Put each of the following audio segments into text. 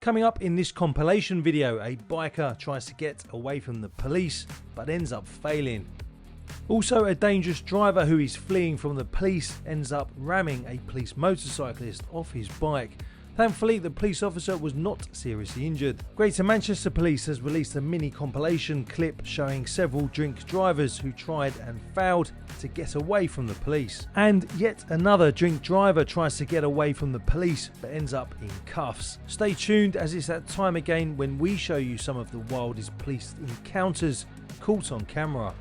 Coming up in this compilation video, a biker tries to get away from the police but ends up failing. Also, a dangerous driver who is fleeing from the police ends up ramming a police motorcyclist off his bike. Thankfully, the police officer was not seriously injured. Greater Manchester Police has released a mini compilation clip showing several drink drivers who tried and failed to get away from the police. And yet another drink driver tries to get away from the police but ends up in cuffs. Stay tuned, as it's that time again when we show you some of the wildest police encounters caught on camera.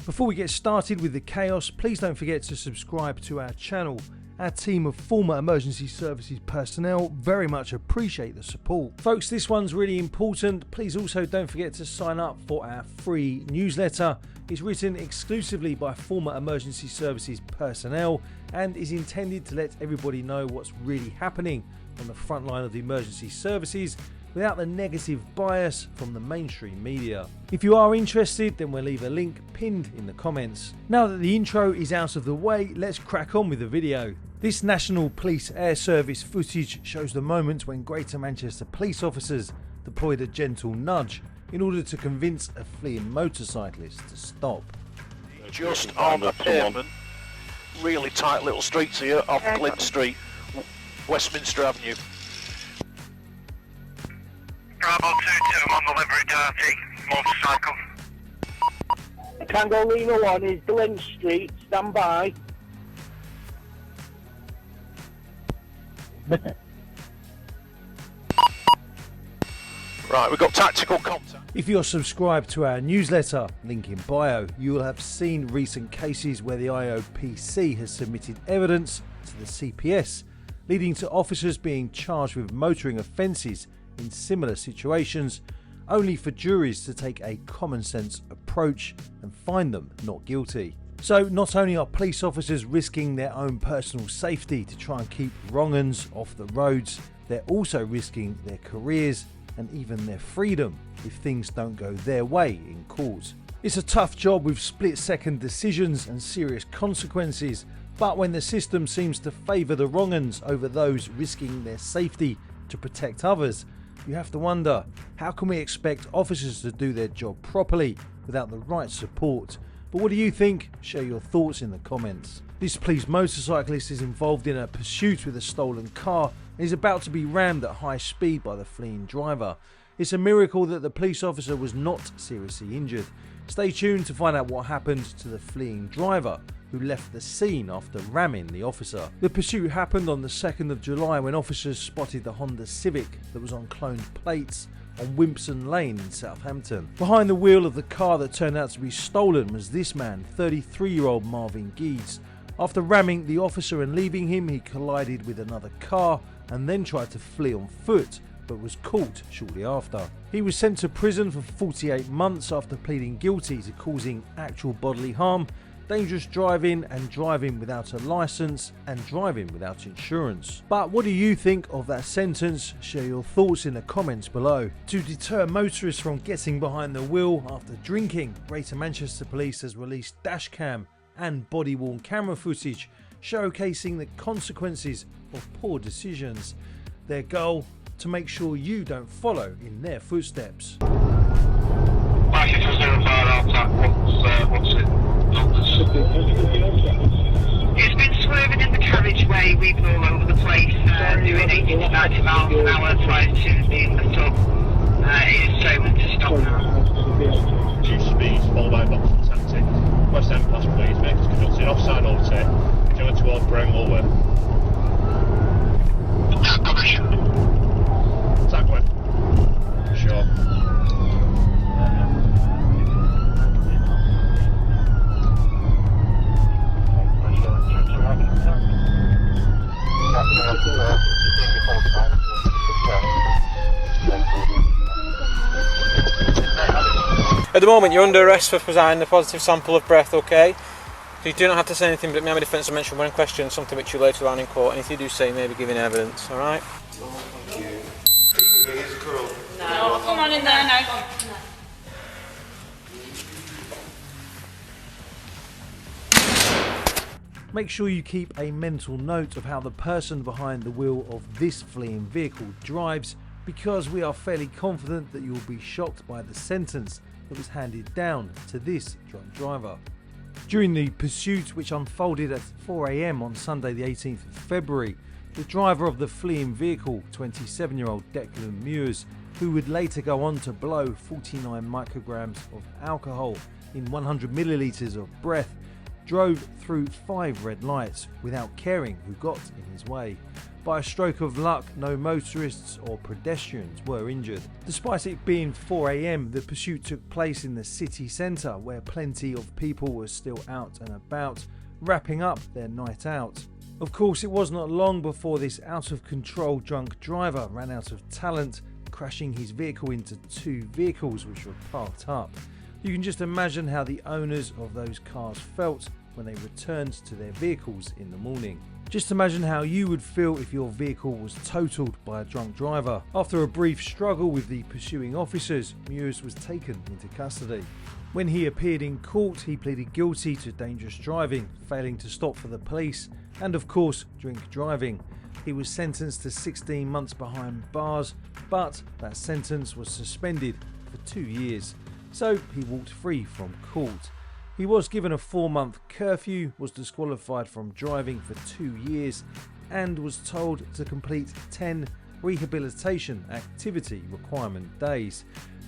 Before we get started with the chaos, please don't forget to subscribe to our channel. Our team of former emergency services personnel very much appreciate the support. Folks, this one's really important. Please also don't forget to sign up for our free newsletter. It's written exclusively by former emergency services personnel and is intended to let everybody know what's really happening on the front line of the emergency services without the negative bias from the mainstream media. If you are interested, then we'll leave a link pinned in the comments. Now that the intro is out of the way, let's crack on with the video. This National Police Air Service footage shows the moment when Greater Manchester police officers deployed a gentle nudge in order to convince a fleeing motorcyclist to stop. Just on the pavement, really tight little streets here off Glyn Street, Westminster Avenue. Bravo 2-2, I'm on the livery dirty, motorcycle. Tango Lima 1 is Glen Street, stand by. Right, we've got tactical contact. If you're subscribed to our newsletter, link in bio, you will have seen recent cases where the IOPC has submitted evidence to the CPS, leading to officers being charged with motoring offences in similar situations, only for juries to take a common sense approach and find them not guilty. So not only are police officers risking their own personal safety to try and keep wrong-uns off the roads, they're also risking their careers and even their freedom if things don't go their way in court. It's a tough job with split-second decisions and serious consequences, but when the system seems to favour the wrong-uns over those risking their safety to protect others, you have to wonder, how can we expect officers to do their job properly without the right support? But what do you think? Share your thoughts in the comments. This police motorcyclist is involved in a pursuit with a stolen car and is about to be rammed at high speed by the fleeing driver. It's a miracle that the police officer was not seriously injured. Stay tuned to find out what happened to the fleeing driver who left the scene after ramming the officer. The pursuit happened on the 2nd of July when officers spotted the Honda Civic that was on cloned plates on Wimpson Lane in Southampton. Behind the wheel of the car that turned out to be stolen was this man, 33-year-old Marvin Geeds. After ramming the officer and leaving him, he collided with another car and then tried to flee on foot, but was caught shortly after. He was sent to prison for 48 months after pleading guilty to causing actual bodily harm, dangerous driving and driving without a licence and driving without insurance. But what do you think of that sentence? Share your thoughts in the comments below. To deter motorists from getting behind the wheel after drinking, Greater Manchester Police has released dashcam and body-worn camera footage showcasing the consequences of poor decisions. Their goal, to make sure you don't follow in their footsteps. What's it? It's been swerving in the carriageway, weaving all over the place, doing 80 to 90 miles an hour, trying to be in the top. It is saying to stop now. 2 speeds, followed by a box and taxi. West End Pass, please. Make us conduct an offside overtake. Going towards Bramwell Way. Attack left. Sure. At the moment you're under arrest for presenting a positive sample of breath, okay? So you do not have to say anything, but it may have a defence to mention when in question something which you later on in court, and if you do say, maybe giving evidence, alright? Thank you. Here's a girl. No, come on in there now. Make sure you keep a mental note of how the person behind the wheel of this fleeing vehicle drives because we are fairly confident that you will be shocked by the sentence that was handed down to this drunk driver. During the pursuit, which unfolded at 4 AM on Sunday the 18th of February, the driver of the fleeing vehicle, 27-year-old Declan Muirs, who would later go on to blow 49 micrograms of alcohol in 100 millilitres of breath, drove through 5 red lights without caring who got in his way. By a stroke of luck, no motorists or pedestrians were injured. Despite it being 4 AM, the pursuit took place in the city centre, where plenty of people were still out and about, wrapping up their night out. Of course, it was not long before this out-of-control drunk driver ran out of talent, crashing his vehicle into 2 vehicles which were parked up. You can just imagine how the owners of those cars felt when they returned to their vehicles in the morning. Just imagine how you would feel if your vehicle was totaled by a drunk driver. After a brief struggle with the pursuing officers, Muirs was taken into custody. When he appeared in court, he pleaded guilty to dangerous driving, failing to stop for the police, and of course, drink driving. He was sentenced to 16 months behind bars, but that sentence was suspended for 2 years, so he walked free from court. He was given a 4-month curfew, was disqualified from driving for 2 years, and was told to complete 10 rehabilitation activity requirement days.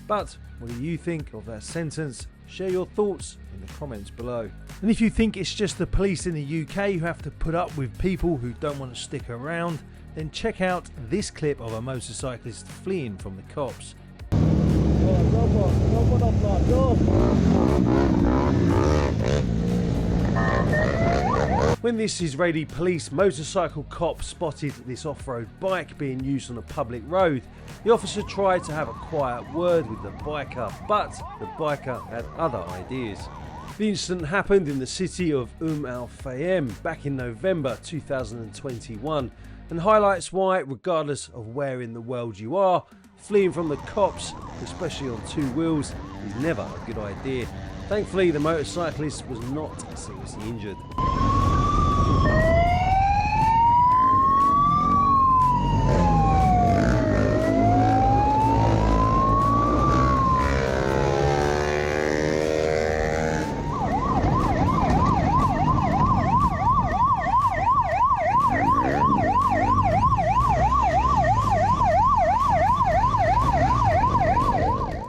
But what do you think of that sentence? Share your thoughts in the comments below. And if you think it's just the police in the UK who have to put up with people who don't want to stick around, then check out this clip of a motorcyclist fleeing from the cops. When this Israeli police motorcycle cop spotted this off-road bike being used on a public road, the officer tried to have a quiet word with the biker, but the biker had other ideas. The incident happened in the city of al-Fayem back in November 2021 and highlights why, regardless of where in the world you are, fleeing from the cops, especially on 2 wheels, is never a good idea. Thankfully, the motorcyclist was not seriously injured.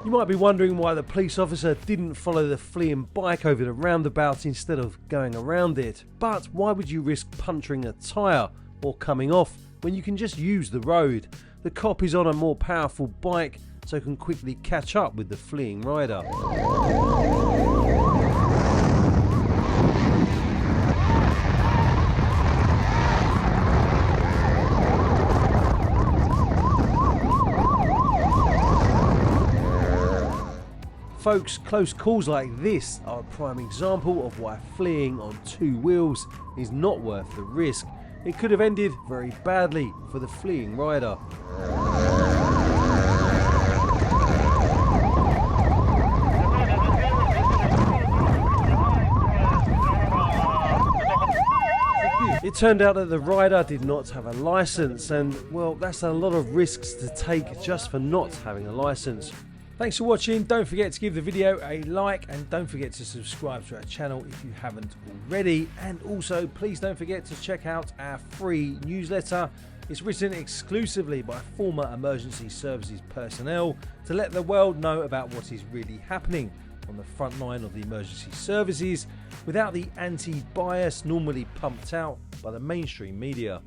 You might be wondering why the police officer didn't follow the fleeing bike over the roundabout instead of going around it. But why would you risk puncturing a tyre or coming off when you can just use the road? The cop is on a more powerful bike, so can quickly catch up with the fleeing rider. Folks, close calls like this are a prime example of why fleeing on 2 wheels is not worth the risk. It could have ended very badly for the fleeing rider. It turned out that the rider did not have a license, and well, that's a lot of risks to take just for not having a license. Thanks for watching. Don't forget to give the video a like and don't forget to subscribe to our channel if you haven't already. And also, please don't forget to check out our free newsletter. It's written exclusively by former emergency services personnel to let the world know about what is really happening on the front line of the emergency services without the anti-bias normally pumped out by the mainstream media.